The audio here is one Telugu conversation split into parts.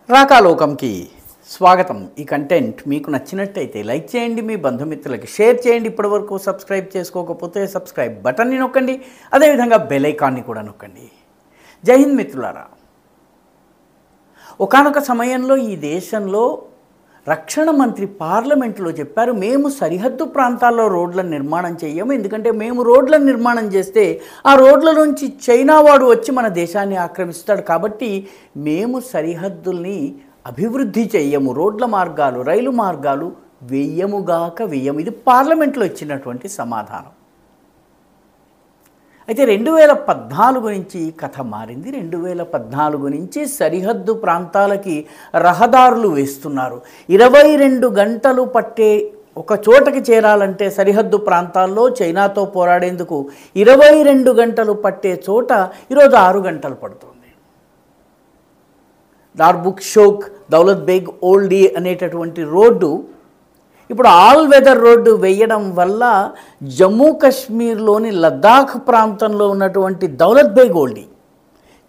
రాకాలోకంకి స్వాగతం. ఈ కంటెంట్ మీకు నచ్చినట్టయితే లైక్ చేయండి, మీ బంధుమిత్రులకి షేర్ చేయండి. ఇప్పటివరకు సబ్స్క్రైబ్ చేసుకోకపోతే సబ్స్క్రైబ్ బటన్ని నొక్కండి, అదేవిధంగా బెల్ ఐకాన్ని కూడా నొక్కండి. జై హింద్ మిత్రులారా. ఒకానొక సమయంలో ఈ దేశంలో రక్షణ మంత్రి పార్లమెంటులో చెప్పారు, మేము సరిహద్దు ప్రాంతాల్లో రోడ్లను నిర్మాణం చేయము, ఎందుకంటే మేము రోడ్లను నిర్మాణం చేస్తే ఆ రోడ్ల నుంచి చైనా వాడు వచ్చి మన దేశాన్ని ఆక్రమిస్తాడు, కాబట్టి మేము సరిహద్దుల్ని అభివృద్ధి చేయము, రోడ్ల మార్గాలు రైలు మార్గాలు వెయ్యము. ఇది పార్లమెంట్లో ఇచ్చినటువంటి సమాధానం. అయితే 2014 నుంచి కథ మారింది. 2014 నుంచి సరిహద్దు ప్రాంతాలకి రహదారులు వేస్తున్నారు. 22 గంటలు పట్టే ఒక చోటకి చేరాలంటే సరిహద్దు ప్రాంతాల్లో చైనాతో పోరాడేందుకు 22 గంటలు పట్టే చోట ఈరోజు 6 గంటలు పడుతుంది. దార్బుక్ షోక్ దౌలత్ బేగ్ ఓల్డీ అనేటటువంటి రోడ్డు ఇప్పుడు ఆల్ వెదర్ రోడ్డు వేయడం వల్ల జమ్మూ కాశ్మీర్లోని లద్దాఖ్ ప్రాంతంలో ఉన్నటువంటి దౌలత్ బేగ్ ఓల్డీ,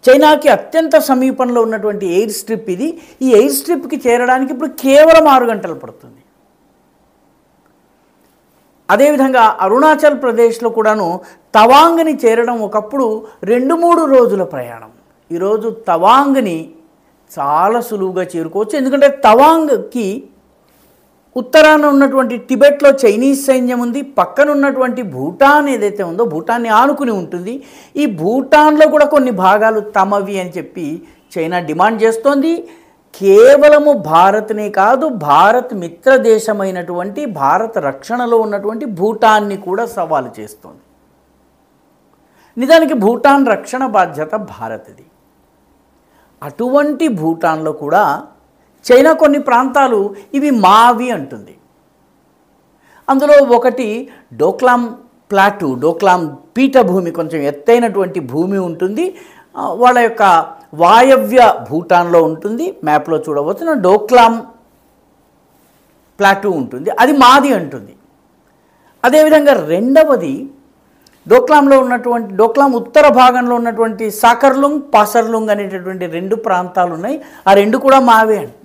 చైనాకి అత్యంత సమీపంలో ఉన్నటువంటి ఎయిర్ స్ట్రిప్ ఇది. ఈ ఎయిర్ స్ట్రిప్కి చేరడానికి ఇప్పుడు కేవలం 6 గంటలు పడుతుంది. అదేవిధంగా అరుణాచల్ ప్రదేశ్లో కూడాను తవాంగ్ని చేరడం ఒకప్పుడు 2-3 రోజుల ప్రయాణం. ఈరోజు తవాంగ్ని చాలా సులువుగా చేరుకోవచ్చు, ఎందుకంటే తవాంగ్కి ఉత్తరాన ఉన్నటువంటి టిబెట్లో చైనీస్ సైన్యం ఉంది, పక్కన ఉన్నటువంటి భూటాన్ ఏదైతే ఉందో భూటాన్ని ఆనుకుని ఉంటుంది. ఈ భూటాన్లో కూడా కొన్ని భాగాలు తమవి అని చెప్పి చైనా డిమాండ్ చేస్తోంది. కేవలము భారత్నే కాదు, భారత్ మిత్ర దేశమైనటువంటి భారత రక్షణలో ఉన్నటువంటి భూటాన్ని కూడా సవాలు చేస్తోంది. నిజానికి భూటాన్ రక్షణ బాధ్యత భారత్ది. అటువంటి భూటాన్లో కూడా చైనా కొన్ని ప్రాంతాలు ఇవి మావి అంటుంది. అందులో ఒకటి డోక్లాం ప్లాటూ, డోక్లాం పీఠభూమి, కొంచెం ఎత్తైనటువంటి భూమి ఉంటుంది. వాళ్ళ యొక్క వాయవ్య భూటాన్లో ఉంటుంది. మ్యాప్లో చూడవచ్చున డోక్లాం ప్లాటూ ఉంటుంది, అది మాది అంటుంది. అదేవిధంగా రెండవది డోక్లాంలో ఉన్నటువంటి డోక్లాం ఉత్తర భాగంలో ఉన్నటువంటి సాకర్లుంగ్, పాసర్లుంగ్ అనేటటువంటి 2 ప్రాంతాలు ఉన్నాయి, ఆ 2 కూడా మావే అంటుంది.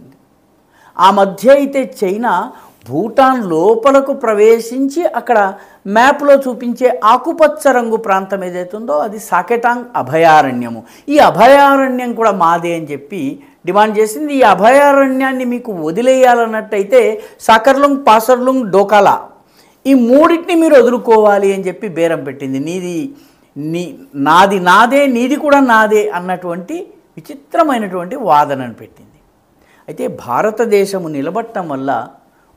ఆ మధ్య అయితే చైనా భూటాన్ లోపలకు ప్రవేశించి అక్కడ మ్యాప్లో చూపించే ఆకుపచ్చ రంగు ప్రాంతం ఏదైతే ఉందో అది సాకెటాంగ్ అభయారణ్యము. ఈ అభయారణ్యం కూడా మాదే అని చెప్పి డిమాండ్ చేసింది. ఈ అభయారణ్యాన్ని మీకు వదిలేయాలన్నట్టయితే సాకర్లుంగ్, పాసర్లుంగ్, డోకాలా ఈ 3టిని మీరు వదులుకోవాలి అని చెప్పి బేరం పెట్టింది. నాది నాదే, నీది కూడా నాదే అన్నటువంటి విచిత్రమైనటువంటి వాదనను పెట్టింది. అయితే భారతదేశము నిలబట్టడం వల్ల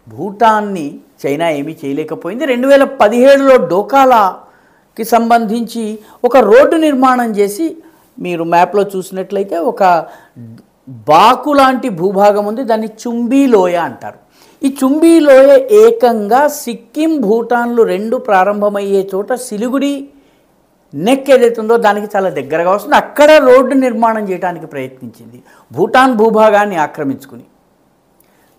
భూటాన్ని చైనా ఏమీ చేయలేకపోయింది. 2017లో డోకాలాకి సంబంధించి ఒక రోడ్డు నిర్మాణం చేసి, మీరు మ్యాప్లో చూసినట్లయితే ఒక బాకు లాంటి భూభాగం ఉంది, దాన్ని చుంబీ లోయ అంటారు. ఈ చుంబీ లోయ ఏకంగా సిక్కిం, భూటాన్లు 2 ప్రారంభమయ్యే చోట సిలిగుడి నెక్ ఏదైతే ఉందో దానికి చాలా దగ్గరగా వస్తుంది. అక్కడ రోడ్డు నిర్మాణం చేయడానికి ప్రయత్నించింది భూటాన్ భూభాగాన్ని ఆక్రమించుకుని.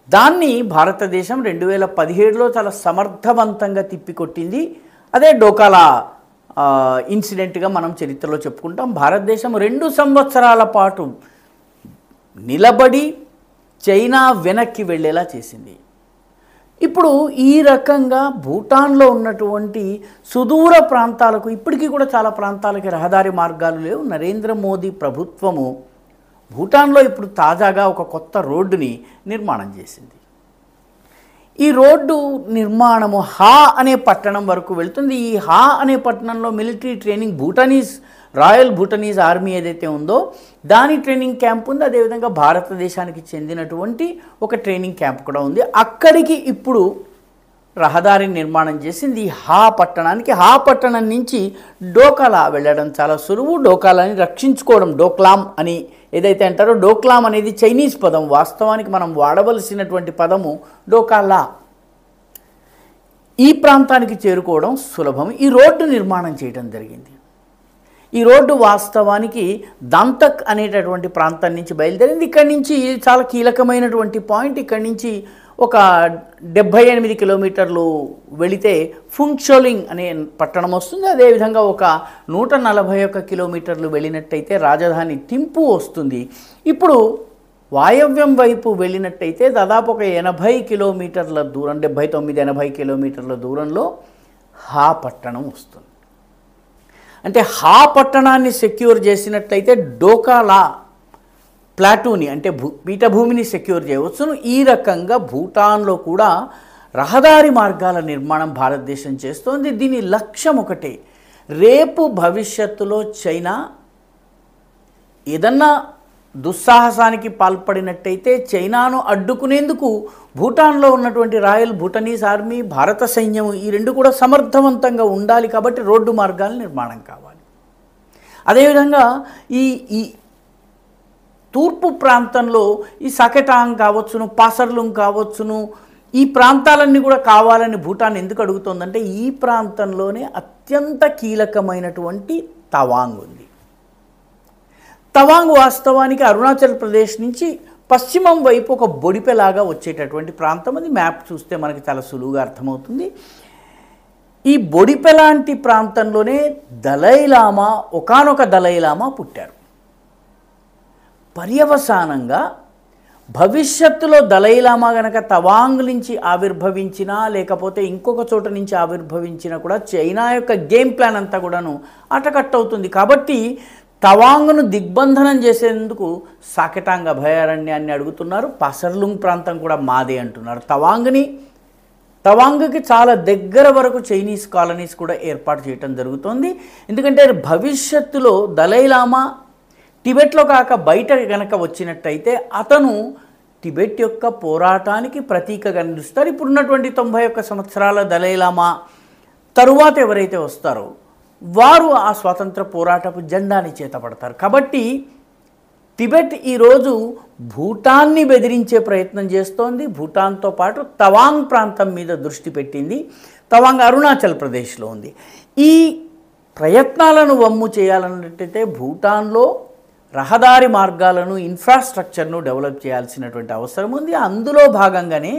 దాన్ని భారతదేశం 2017లో చాలా సమర్థవంతంగా తిప్పికొట్టింది. అదే డోకాలా ఇన్సిడెంట్గా మనం చరిత్రలో చెప్పుకుంటాం. భారతదేశం 2 సంవత్సరాల పాటు నిలబడి చైనా వెనక్కి వెళ్ళేలా చేసింది. ఇప్పుడు ఈ రకంగా భూటాన్లో ఉన్నటువంటి సుదూర ప్రాంతాలకు, ఇప్పటికీ కూడా చాలా ప్రాంతాలకి రహదారి మార్గాలు లేవు. నరేంద్ర మోదీ ప్రభుత్వము భూటాన్లో ఇప్పుడు తాజాగా ఒక కొత్త రోడ్డుని నిర్మాణం చేసింది. ఈ రోడ్డు నిర్మాణము హా అనే పట్టణం వరకు వెళ్తుంది. ఈ హా అనే పట్టణంలో మిలిటరీ ట్రైనింగ్ రాయల్ భూటనీస్ ఆర్మీ ఏదైతే ఉందో దాని ట్రైనింగ్ క్యాంప్ ఉంది. అదేవిధంగా భారతదేశానికి చెందినటువంటి ఒక ట్రైనింగ్ క్యాంప్ కూడా ఉంది. అక్కడికి ఇప్పుడు రహదారి నిర్మాణం చేసింది ఈ హా పట్టణానికి. హా పట్టణం నుంచి డోకాలా వెళ్ళడం చాలా సులువు. డోకాలాని రక్షించుకోవడం, డోక్లాం అని ఏదైతే అంటారో, డోక్లాం అనేది చైనీస్ పదం, వాస్తవానికి మనం వాడవలసినటువంటి పదము డోకాలా. ఈ ప్రాంతానికి చేరుకోవడం సులభం. ఈ రోడ్డు నిర్మాణం చేయడం జరిగింది. ఈ రోడ్డు వాస్తవానికి దంతక్ అనేటటువంటి ప్రాంతం నుంచి బయలుదేరింది. ఇక్కడి నుంచి చాలా కీలకమైనటువంటి పాయింట్, ఇక్కడి నుంచి ఒక 78 కిలోమీటర్లు వెళితే ఫుంగ్షోలింగ్ అనే పట్టణం వస్తుంది. అదేవిధంగా ఒక 141 కిలోమీటర్లు వెళ్ళినట్టయితే రాజధాని థింపు వస్తుంది. ఇప్పుడు వాయవ్యం వైపు వెళ్ళినట్టయితే దాదాపు ఒక 80 కిలోమీటర్ల దూరం, 79-80 కిలోమీటర్ల దూరంలో హా పట్టణం వస్తుంది. అంటే హా పట్టణాన్ని సెక్యూర్ చేసినట్లయితే డోకాలా ప్లాటూని అంటే పీఠభూమిని సెక్యూర్ చేయవచ్చును. ఈ రకంగా భూటాన్లో కూడా రహదారి మార్గాల నిర్మాణం భారతదేశం చేస్తోంది. దీని లక్ష్యం ఒకటే, రేపు భవిష్యత్తులో చైనా ఏదన్నా దుస్సాహసానికి పాల్పడినట్టయితే చైనాను అడ్డుకునేందుకు భూటాన్లో ఉన్నటువంటి రాయల్ భూటనీస్ ఆర్మీ, భారత సైన్యం ఈ రెండు కూడా సమర్థవంతంగా ఉండాలి. కాబట్టి రోడ్డు మార్గాల నిర్మాణం కావాలి. అదేవిధంగా ఈ తూర్పు ప్రాంతంలో ఈ సకెటాంగ్ కావచ్చును, పాసర్లుంగ్ కావచ్చును, ఈ ప్రాంతాలన్నీ కూడా కావాలని భూటాన్ ఎందుకు అడుగుతోందంటే ఈ ప్రాంతంలోనే అత్యంత కీలకమైనటువంటి తవాంగ్ ఉంది. తవాంగ్ వాస్తవానికి అరుణాచల్ ప్రదేశ్ నుంచి పశ్చిమం వైపు ఒక బొడిపెలాగా వచ్చేటటువంటి ప్రాంతం. అది మ్యాప్ చూస్తే మనకి చాలా సులువుగా అర్థమవుతుంది. ఈ బొడిపె లాంటి ప్రాంతంలోనే దలైలామా, ఒకానొక దలైలామా పుట్టారు. పర్యవసానంగా భవిష్యత్తులో దలైలామా గనక తవాంగ్ నుంచి ఆవిర్భవించినా లేకపోతే ఇంకొక చోట నుంచి ఆవిర్భవించినా కూడా చైనా యొక్క గేమ్ ప్లాన్ అంతా కూడాను అటకట్టవుతుంది. కాబట్టి తవాంగ్ను దిగ్బంధనం చేసేందుకు సాకెటాంగ్ అభయారణ్యాన్ని అడుగుతున్నారు. పాసర్లుంగ్ ప్రాంతం కూడా మాదే అంటున్నారు. తవాంగ్కి చాలా దగ్గర వరకు చైనీస్ కాలనీస్ కూడా ఏర్పాటు చేయడం జరుగుతోంది. ఎందుకంటే భవిష్యత్తులో దలైలామా టిబెట్లో కాక బయట గనక వచ్చినట్టయితే అతను టిబెట్ యొక్క పోరాటానికి ప్రతీకగా నిలుస్తారు. ఇప్పుడున్నటువంటి 91 సంవత్సరాల దలైలామా తరువాత ఎవరైతే వస్తారో వారు ఆ స్వాతంత్ర పోరాటపు జెండాని చేతపడతారు. కాబట్టి టిబెట్ ఈరోజు భూటాన్ని బెదిరించే ప్రయత్నం చేస్తోంది. భూటాన్తో పాటు తవాంగ్ ప్రాంతం మీద దృష్టి పెట్టింది. తవాంగ్ అరుణాచల్ ప్రదేశ్లో ఉంది. ఈ ప్రయత్నాలను వమ్ము చేయాలన్నట్టయితే భూటాన్లో రహదారి మార్గాలను, ఇన్ఫ్రాస్ట్రక్చర్ను డెవలప్ చేయాల్సినటువంటి అవసరం ఉంది. అందులో భాగంగానే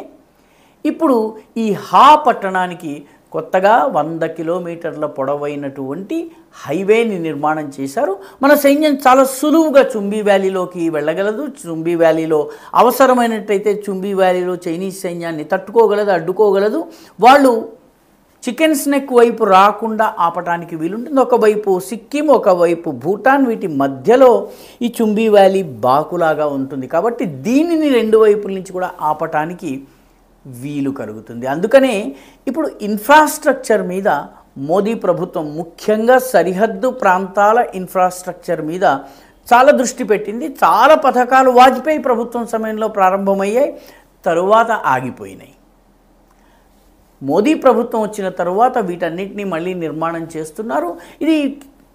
ఇప్పుడు ఈ హా పట్టణానికి కొత్తగా 100 కిలోమీటర్ల పొడవైనటువంటి హైవేని నిర్మాణం చేశారు. మన సైన్యం చాలా సులువుగా చుంబీ వ్యాలీలోకి వెళ్ళగలదు. చుంబీ వ్యాలీలో అవసరమైనట్టయితే చుంబీ వ్యాలీలో చైనీస్ సైన్యాన్ని తట్టుకోగలదు, అడ్డుకోగలదు. వాళ్ళు చికెన్ స్నెక్ వైపు రాకుండా ఆపటానికి వీలుంటుంది. ఒకవైపు సిక్కిం, ఒకవైపు భూటాన్, వీటి మధ్యలో ఈ చుంబీ వ్యాలీ బాకులాగా ఉంటుంది. కాబట్టి దీనిని రెండు వైపుల నుంచి కూడా ఆపటానికి వీలు కలుగుతుంది. అందుకనే ఇప్పుడు ఇన్ఫ్రాస్ట్రక్చర్ మీద మోదీ ప్రభుత్వం, ముఖ్యంగా సరిహద్దు ప్రాంతాల ఇన్ఫ్రాస్ట్రక్చర్ మీద చాలా దృష్టి పెట్టింది. చాలా పథకాలు వాజ్పేయి ప్రభుత్వం సమయంలో ప్రారంభమయ్యాయి, తరువాత ఆగిపోయినాయి. మోదీ ప్రభుత్వం వచ్చిన తరువాత వీటన్నిటిని మళ్ళీ నిర్మాణం చేస్తున్నారు. ఇది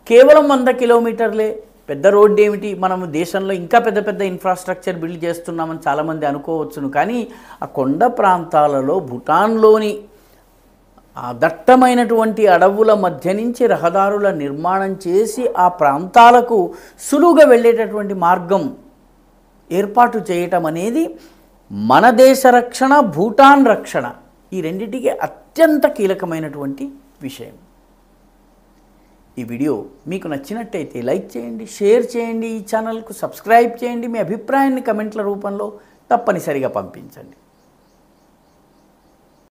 కేవలం 100 కిలోమీటర్లే, పెద్ద రోడ్డు ఏమిటి, మనం దేశంలో ఇంకా పెద్ద పెద్ద ఇన్ఫ్రాస్ట్రక్చర్ బిల్డ్ చేస్తున్నామని చాలామంది అనుకోవచ్చును. కానీ ఆ కొండ ప్రాంతాలలో భూటాన్లోని ఆ దట్టమైనటువంటి అడవుల మధ్య నుంచి రహదారుల నిర్మాణం చేసి ఆ ప్రాంతాలకు సులువుగా వెళ్ళేటటువంటి మార్గం ఏర్పాటు చేయటం అనేది మన దేశ రక్షణ, భూటాన్ రక్షణ, ఈ రెండింటికి అత్యంత కీలకమైనటువంటి విషయం. ఈ వీడియో మీకు నచ్చినట్టయితే లైక్ చేయండి, షేర్ చేయండి, ఈ ఛానల్కు సబ్స్క్రైబ్ చేయండి. మీ అభిప్రాయాన్ని కమెంట్ల రూపంలో తప్పనిసరిగా పంపించండి.